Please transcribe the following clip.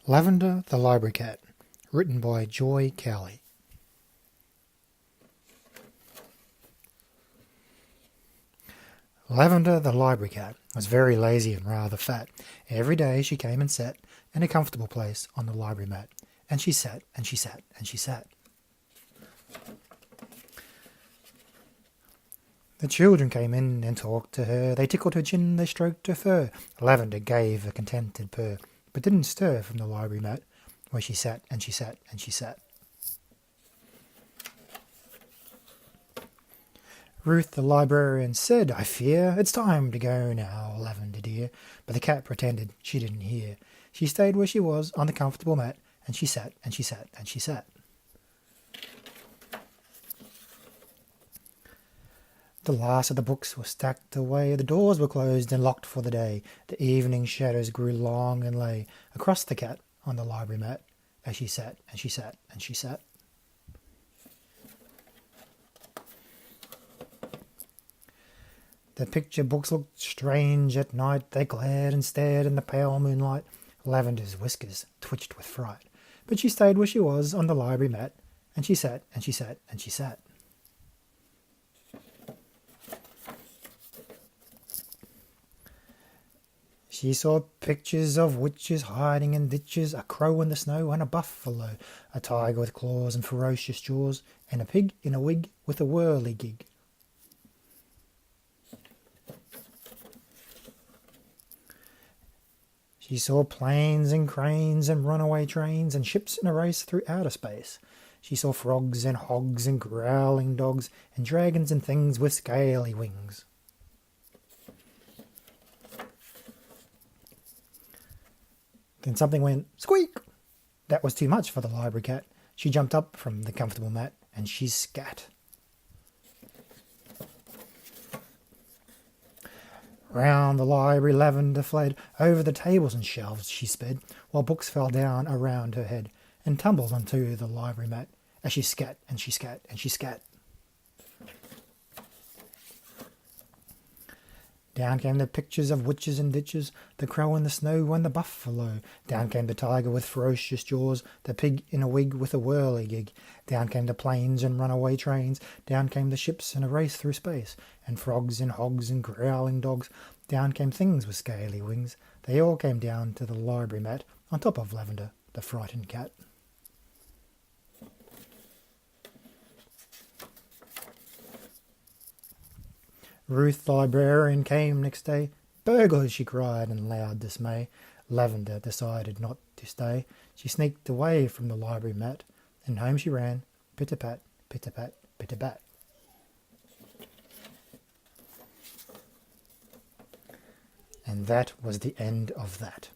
Lavendar the Library Cat, written by Joy Cowley. Lavendar the Library Cat was very lazy and rather fat. Every day she came and sat in a comfortable place on the library mat, and she sat and she sat and she sat. The children came in and talked to her. They tickled her chin, they stroked her fur. Lavendar gave a contented purr, but didn't stir from the library mat, where she sat and she sat and she sat. Ruth the librarian said, "I fear it's time to go now, Lavendar dear." But the cat pretended she didn't hear. She stayed where she was on the comfortable mat, and she sat and she sat and she sat. The last of the books were stacked away, the doors were closed and locked for the day. The evening shadows grew long and lay across the cat on the library mat, as she sat and she sat and she sat. The picture books looked strange at night. They glared and stared in the pale moonlight. Lavendar's whiskers twitched with fright, but she stayed where she was on the library mat, and she sat and she sat and she sat. She saw pictures of witches hiding in ditches, a crow in the snow and a buffalo, a tiger with claws and ferocious jaws, and a pig in a wig with a whirligig. She saw planes and cranes and runaway trains and ships in a race through outer space. She saw frogs and hogs and growling dogs and dragons and things with scaly wings. Then something went squeak. That was too much for the library cat. She jumped up from the comfortable mat and she scat. Round the library Lavendar fled, over the tables and shelves she sped, while books fell down around her head and tumbled onto the library mat as she scat and she scat and she scat. Down came the pictures of witches and ditches, the crow in the snow and the buffalo. Down came the tiger with ferocious jaws, the pig in a wig with a whirligig. Down came the planes and runaway trains, down came the ships in a race through space, and frogs and hogs and growling dogs. Down came things with scaly wings. They all came down to the library mat on top of Lavendar, the frightened cat. Ruth the librarian came next day. "Burglars!" she cried in loud dismay. Lavendar decided not to stay. She sneaked away from the library mat, and home she ran, pitter-pat, pitter-pat, pitter-pat. And that was the end of that.